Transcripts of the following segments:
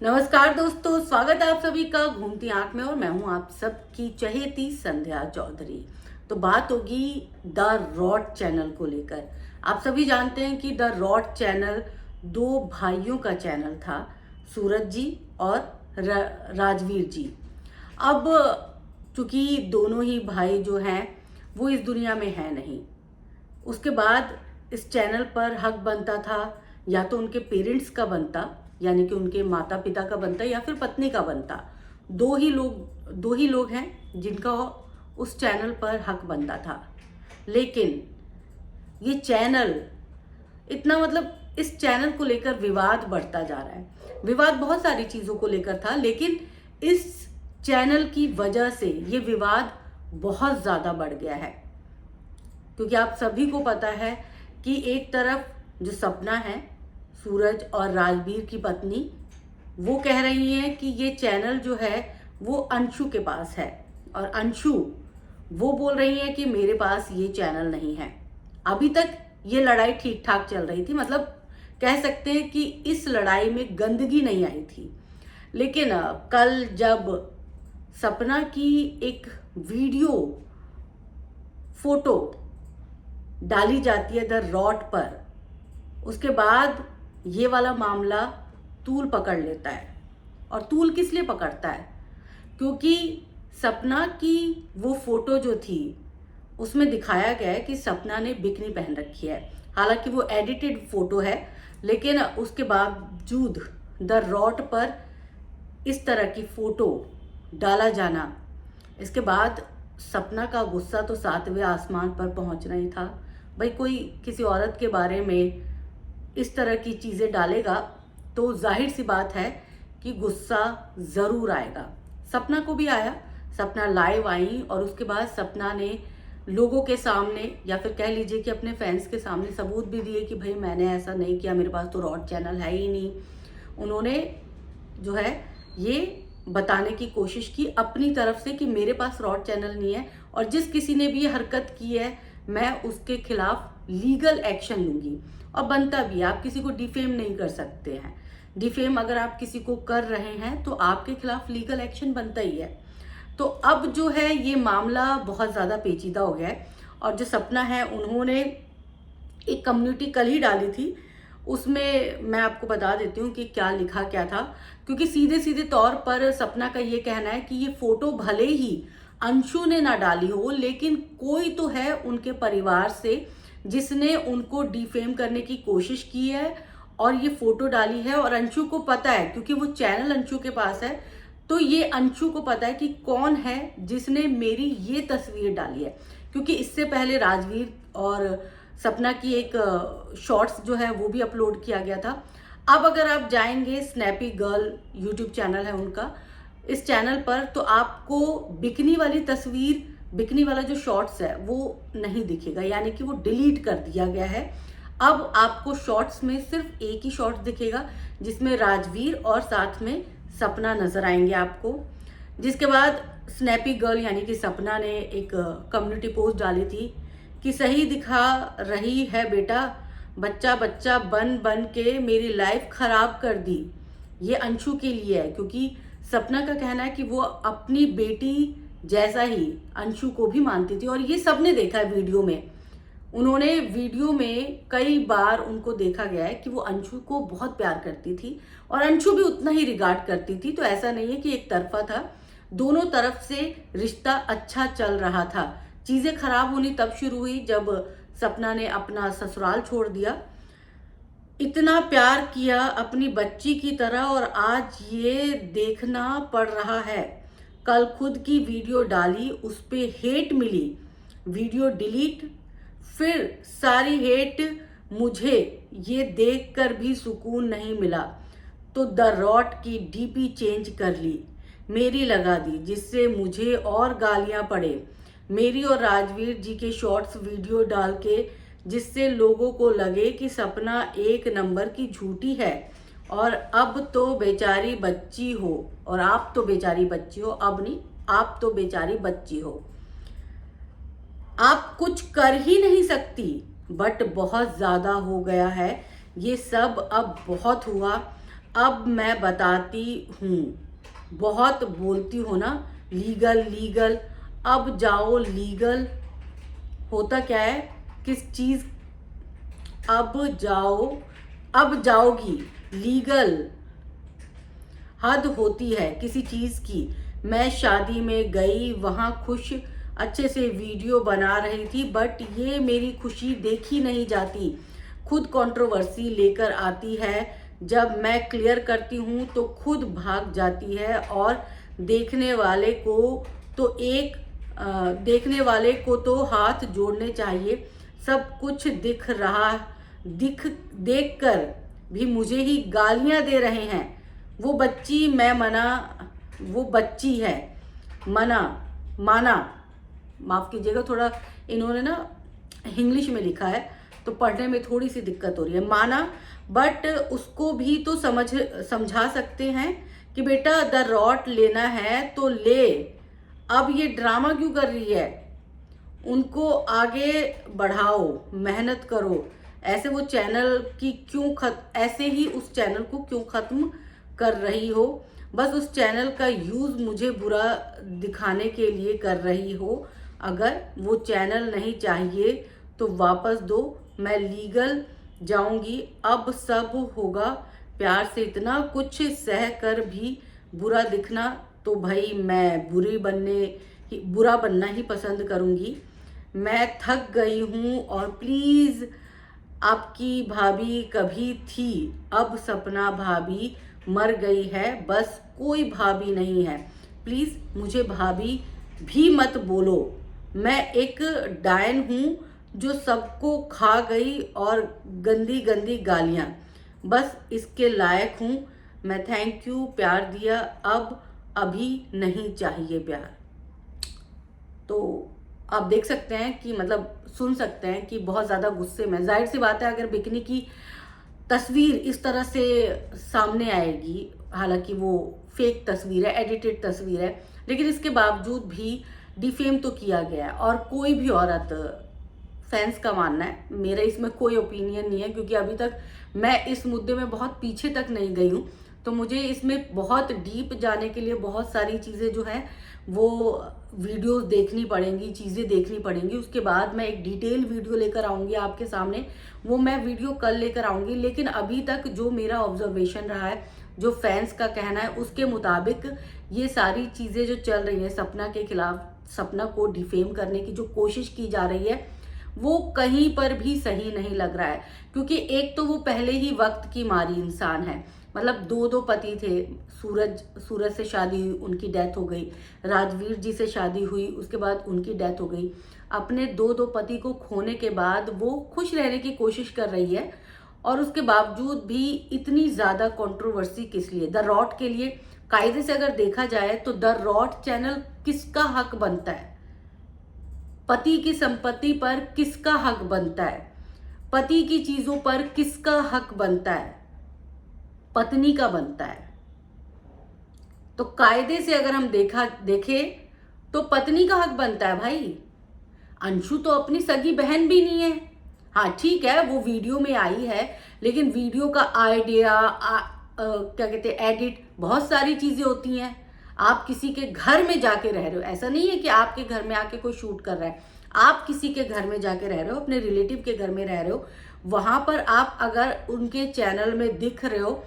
नमस्कार दोस्तों, स्वागत है आप सभी का घूमती आंख में। और मैं हूं आप सबकी चहेती संध्या चौधरी। तो बात होगी द रॉड चैनल को लेकर। आप सभी जानते हैं कि द रॉड चैनल दो भाइयों का चैनल था, सूरज जी और राजवीर जी। अब चूंकि दोनों ही भाई जो हैं वो इस दुनिया में है नहीं, उसके बाद इस चैनल पर हक बनता था या तो उनके पेरेंट्स का बनता, यानी कि उनके माता पिता का बनता, या फिर पत्नी का बनता। दो ही लोग हैं जिनका उस चैनल पर हक बनता था। लेकिन ये चैनल इतना, मतलब इस चैनल को लेकर विवाद बढ़ता जा रहा है। विवाद बहुत सारी चीज़ों को लेकर था, लेकिन इस चैनल की वजह से ये विवाद बहुत ज़्यादा बढ़ गया है। क्योंकि आप सभी को पता है कि एक तरफ जो सपना है, सूरज और राजवीर की पत्नी, वो कह रही हैं कि ये चैनल जो है वो अंशु के पास है, और अंशु वो बोल रही है कि मेरे पास ये चैनल नहीं है। अभी तक ये लड़ाई ठीक ठाक चल रही थी, मतलब कह सकते हैं कि इस लड़ाई में गंदगी नहीं आई थी। लेकिन कल जब सपना की एक वीडियो फोटो डाली जाती है द रॉड पर, उसके बाद ये वाला मामला तूल पकड़ लेता है। और तूल किस लिए पकड़ता है? क्योंकि सपना की वो फोटो जो थी उसमें दिखाया गया है कि सपना ने बिकनी पहन रखी है। हालांकि वो एडिटेड फोटो है, लेकिन उसके बावजूद द रॉड पर इस तरह की फोटो डाला जाना, इसके बाद सपना का गुस्सा तो 7वें आसमान पर पहुंचना ही था। भाई, कोई किसी औरत के बारे में इस तरह की चीज़ें डालेगा तो जाहिर सी बात है कि गुस्सा ज़रूर आएगा। सपना को भी आया। सपना लाइव आई और उसके बाद सपना ने लोगों के सामने, या फिर कह लीजिए कि अपने फैंस के सामने सबूत भी दिए कि भाई मैंने ऐसा नहीं किया, मेरे पास तो रॉड चैनल है ही नहीं। उन्होंने जो है ये बताने की कोशिश की अपनी तरफ से कि मेरे पास रॉड चैनल नहीं है, और जिस किसी ने भी ये हरकत की है मैं उसके खिलाफ लीगल एक्शन लूंगी। और बनता भी है, आप किसी को डिफेम नहीं कर सकते हैं। डिफेम अगर आप किसी को कर रहे हैं तो आपके खिलाफ लीगल एक्शन बनता ही है। तो अब जो है ये मामला बहुत ज़्यादा पेचीदा हो गया है। और जो सपना है, उन्होंने एक कम्युनिटी कल ही डाली थी, उसमें मैं आपको बता देती हूँ कि क्या लिखा क्या था। क्योंकि सीधे सीधे तौर पर सपना का ये कहना है कि ये फोटो भले ही अंशु ने ना डाली हो, लेकिन कोई तो है उनके परिवार से जिसने उनको डिफेम करने की कोशिश की है और ये फोटो डाली है। और अंशु को पता है, क्योंकि वो चैनल अंशु के पास है, तो ये अंशु को पता है कि कौन है जिसने मेरी ये तस्वीर डाली है। क्योंकि इससे पहले राजवीर और सपना की एक शॉर्ट्स जो है वो भी अपलोड किया गया था। अब अगर आप जाएंगे, स्नैपी गर्ल यूट्यूब चैनल है उनका, इस चैनल पर, तो आपको बिकनी वाली तस्वीर, बिकनी वाला जो शॉर्ट्स है वो नहीं दिखेगा, यानी कि वो डिलीट कर दिया गया है। अब आपको शॉर्ट्स में सिर्फ एक ही शॉर्ट्स दिखेगा जिसमें राजवीर और साथ में सपना नजर आएंगे आपको। जिसके बाद स्नैपी गर्ल यानी कि सपना ने एक कम्युनिटी पोस्ट डाली थी कि सही दिखा रही है बेटा, बच्चा बच्चा बन बन के मेरी लाइफ खराब कर दी। ये अंशु के लिए है, क्योंकि सपना का कहना है कि वो अपनी बेटी जैसा ही अंशु को भी मानती थी। और ये सबने देखा है वीडियो में, उन्होंने वीडियो में कई बार उनको देखा गया है कि वो अंशु को बहुत प्यार करती थी और अंशु भी उतना ही रिगार्ड करती थी। तो ऐसा नहीं है कि एक तरफा था, दोनों तरफ से रिश्ता अच्छा चल रहा था। चीजें खराब होनी तब शुरू हुई जब सपना ने अपना ससुराल छोड़ दिया। इतना प्यार किया अपनी बच्ची की तरह, और आज ये देखना पड़ रहा है। कल खुद की वीडियो डाली, उस पे हेट मिली, वीडियो डिलीट, फिर सारी हेट मुझे ये देखकर भी सुकून नहीं मिला, तो द रॉड की डीपी चेंज कर ली, मेरी लगा दी, जिससे मुझे और गालियां पड़े। मेरी और राजवीर जी के शॉर्ट्स वीडियो डाल के, जिससे लोगों को लगे कि सपना एक नंबर की झूठी है, और अब तो बेचारी बच्ची हो, और आप तो बेचारी बच्ची हो, अब नहीं, आप तो बेचारी बच्ची हो, आप कुछ कर ही नहीं सकती। बट बहुत ज्यादा हो गया है ये सब, अब बहुत हुआ। अब मैं बताती हूँ, बहुत बोलती हो ना, लीगल लीगल, अब जाओ लीगल। होता क्या है, किस चीज़, अब जाओगी लीगल, हद होती है किसी चीज़ की। मैं शादी में गई, वहाँ खुश अच्छे से वीडियो बना रही थी, बट ये मेरी खुशी देखी नहीं जाती, खुद कंट्रोवर्सी लेकर आती है। जब मैं क्लियर करती हूँ तो खुद भाग जाती है, और देखने वाले को देखने वाले को तो हाथ जोड़ने चाहिए। सब कुछ देख कर भी मुझे ही गालियां दे रहे हैं। वो बच्ची है, माना, माफ कीजिएगा, थोड़ा इन्होंने ना इंग्लिश में लिखा है तो पढ़ने में थोड़ी सी दिक्कत हो रही है, माना, बट उसको भी तो समझा सकते हैं कि बेटा द रॉट लेना है तो ले, अब ये ड्रामा क्यों कर रही है, उनको आगे बढ़ाओ, मेहनत करो। ऐसे वो चैनल की ऐसे ही उस चैनल को क्यों खत्म कर रही हो? बस उस चैनल का यूज मुझे बुरा दिखाने के लिए कर रही हो। अगर वो चैनल नहीं चाहिए तो वापस दो, मैं लीगल जाऊंगी, अब सब होगा प्यार से। इतना कुछ सह कर भी बुरा दिखना, तो भाई मैं बुरा बनना ही पसंद करूंगी। मैं थक गई हूँ, और प्लीज़, आपकी भाभी कभी थी, अब सपना भाभी मर गई है, बस कोई भाभी नहीं है। प्लीज़ मुझे भाभी भी मत बोलो, मैं एक डायन हूँ जो सबको खा गई, और गंदी गंदी गालियाँ, बस इसके लायक हूँ मैं। थैंक यू, प्यार दिया, अब अभी नहीं चाहिए प्यार। तो आप देख सकते हैं कि मतलब सुन सकते हैं कि बहुत ज़्यादा गुस्से में, जाहिर सी बात है अगर बिकनी की तस्वीर इस तरह से सामने आएगी, हालांकि वो फेक तस्वीर है, एडिटेड तस्वीर है, लेकिन इसके बावजूद भी डिफेम तो किया गया है। और कोई भी औरत, फैंस का मानना है, मेरा इसमें कोई ओपिनियन नहीं है, क्योंकि अभी तक मैं इस मुद्दे में बहुत पीछे तक नहीं गई हूँ, तो मुझे इसमें बहुत डीप जाने के लिए बहुत सारी चीज़ें जो हैं वो वीडियोस देखनी पड़ेंगी, चीज़ें देखनी पड़ेंगी। उसके बाद मैं एक डिटेल वीडियो लेकर आऊँगी आपके सामने, वो मैं वीडियो कल लेकर आऊँगी। लेकिन अभी तक जो मेरा ऑब्जर्वेशन रहा है, जो फैंस का कहना है, उसके मुताबिक ये सारी चीज़ें जो चल रही हैं सपना के खिलाफ, सपना को डिफेम करने की जो कोशिश की जा रही है, वो कहीं पर भी सही नहीं लग रहा है। क्योंकि एक तो वो पहले ही वक्त की मारी इंसान है, मतलब दो पति थे। सूरज से शादी हुई, उनकी डेथ हो गई। राजवीर जी से शादी हुई, उसके बाद उनकी डेथ हो गई। अपने दो पति को खोने के बाद वो खुश रहने की कोशिश कर रही है, और उसके बावजूद भी इतनी ज़्यादा कंट्रोवर्सी किस लिए? द रॉट के लिए। कायदे से अगर देखा जाए तो द रॉट चैनल किसका हक बनता है? पति की संपत्ति पर किसका हक बनता है? पति की चीजों पर किसका हक बनता है? पत्नी का बनता है। तो कायदे से अगर हम देखें तो पत्नी का हक बनता है भाई। अंशु तो अपनी सगी बहन भी नहीं है। हाँ ठीक है, वो वीडियो में आई है, लेकिन वीडियो का आइडिया, क्या कहते हैं, एडिट, बहुत सारी चीजें होती हैं। आप किसी के घर में जाके रह रहे हो, ऐसा नहीं है कि आपके घर में आके कोई शूट कर रहा है। आप किसी के घर में जाके रह रहे हो, अपने रिलेटिव के घर में रह रहे हो, वहां पर आप अगर उनके चैनल में दिख रहे हो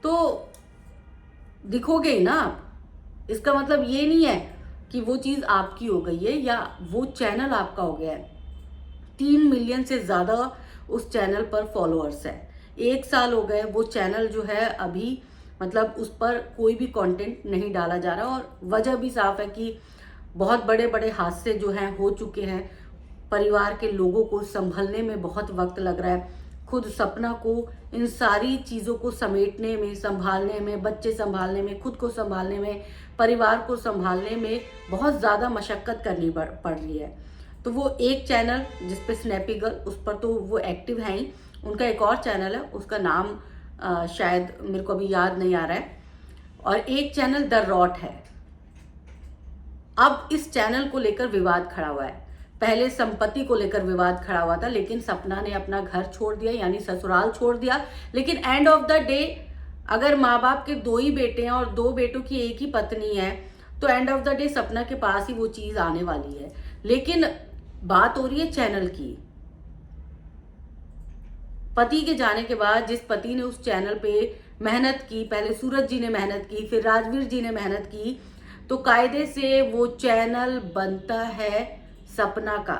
तो दिखोगे ही ना आप। इसका मतलब ये नहीं है कि वो चीज आपकी हो गई है या वो चैनल आपका हो गया है। 3 मिलियन से ज्यादा उस चैनल पर फॉलोअर्स है। 1 साल हो गए, वो चैनल जो है अभी मतलब उस पर कोई भी कंटेंट नहीं डाला जा रहा, और वजह भी साफ है कि बहुत बड़े बड़े हादसे जो हैं हो चुके हैं। परिवार के लोगों को संभलने में बहुत वक्त लग रहा है। खुद सपना को इन सारी चीज़ों को समेटने में, संभालने में, बच्चे संभालने में, खुद को संभालने में, परिवार को संभालने में बहुत ज़्यादा मशक्क़त करनी पड़ रही है। तो वो एक चैनल जिस पे स्नैपी गर्ल, उस पर तो वो एक्टिव हैं ही। उनका एक और चैनल है, उसका नाम शायद मेरे को अभी याद नहीं आ रहा है, और एक चैनल द रॉट है। अब इस चैनल को लेकर विवाद खड़ा हुआ है। पहले संपत्ति को लेकर विवाद खड़ा हुआ था, लेकिन सपना ने अपना घर छोड़ दिया, यानी ससुराल छोड़ दिया। लेकिन एंड ऑफ द डे अगर माँ बाप के 2 ही बेटे हैं और 2 बेटों की एक ही पत्नी है, तो एंड ऑफ द डे सपना के पास ही वो चीज आने वाली है। लेकिन बात हो रही है चैनल की। पति के जाने के बाद जिस पति ने उस चैनल पे मेहनत की, पहले सूरज जी ने मेहनत की, फिर राजवीर जी ने मेहनत की, तो कायदे से वो चैनल बनता है सपना का।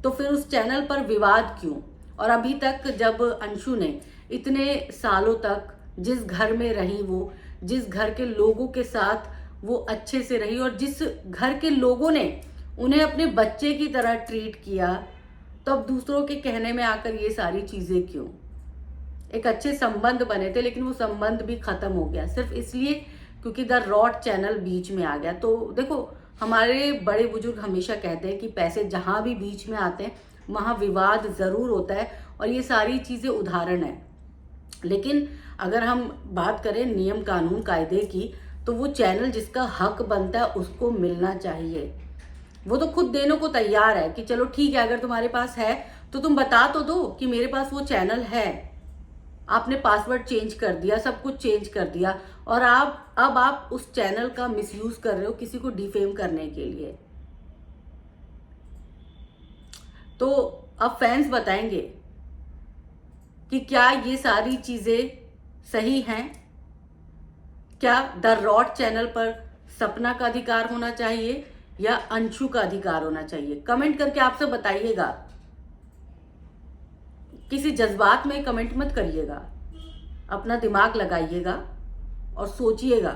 तो फिर उस चैनल पर विवाद क्यों? और अभी तक जब अंशु ने इतने सालों तक जिस घर में रही, वो जिस घर के लोगों के साथ वो अच्छे से रही और जिस घर के लोगों ने उन्हें अपने बच्चे की तरह ट्रीट किया, तो अब दूसरों के कहने में आकर ये सारी चीजें क्यों? एक अच्छे संबंध बने थे, लेकिन वो संबंध भी खत्म हो गया सिर्फ इसलिए क्योंकि द रॉड चैनल बीच में आ गया। तो देखो, हमारे बड़े बुजुर्ग हमेशा कहते हैं कि पैसे जहां भी बीच में आते हैं वहां विवाद जरूर होता है, और ये सारी चीजें उदाहरण है। लेकिन अगर हम बात करें नियम कानून कायदे की, तो वो चैनल जिसका हक बनता है उसको मिलना चाहिए। वो तो खुद देने को तैयार है कि चलो ठीक है, अगर तुम्हारे पास है तो तुम बता तो दो कि मेरे पास वो चैनल है। आपने पासवर्ड चेंज कर दिया, सब कुछ चेंज कर दिया, और अब आप उस चैनल का मिसयूज कर रहे हो किसी को डिफेम करने के लिए। तो अब फैंस बताएंगे कि क्या ये सारी चीजें सही हैं? क्या द रॉड चैनल पर सपना का अधिकार होना चाहिए या अंशु का अधिकार होना चाहिए? कमेंट करके आप सब बताइएगा। किसी जज्बात में कमेंट मत करिएगा, अपना दिमाग लगाइएगा और सोचिएगा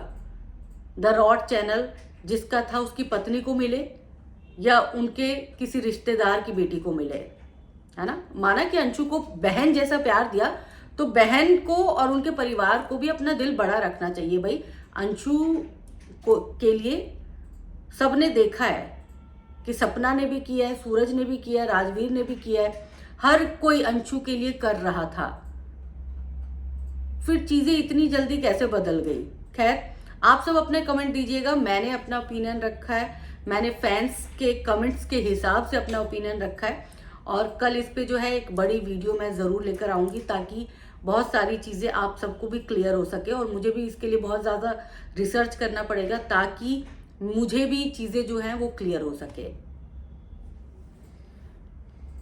द रॉड चैनल जिसका था उसकी पत्नी को मिले या उनके किसी रिश्तेदार की बेटी को मिले, है ना। माना कि अंशु को बहन जैसा प्यार दिया, तो बहन को और उनके परिवार को भी अपना दिल बड़ा रखना चाहिए। भाई, अंशु को के लिए सबने देखा है कि सपना ने भी किया है, सूरज ने भी किया है, राजवीर ने भी किया है, हर कोई अंशु के लिए कर रहा था। फिर चीजें इतनी जल्दी कैसे बदल गई? खैर, आप सब अपने कमेंट दीजिएगा। मैंने अपना ओपिनियन रखा है, मैंने फैंस के कमेंट्स के हिसाब से अपना ओपिनियन रखा है, और कल इस पे जो है एक बड़ी वीडियो मैं जरूर लेकर आऊंगी, ताकि बहुत सारी चीजें आप सबको भी क्लियर हो सके। और मुझे भी इसके लिए बहुत ज्यादा रिसर्च करना पड़ेगा ताकि मुझे भी चीजें जो हैं वो क्लियर हो सके।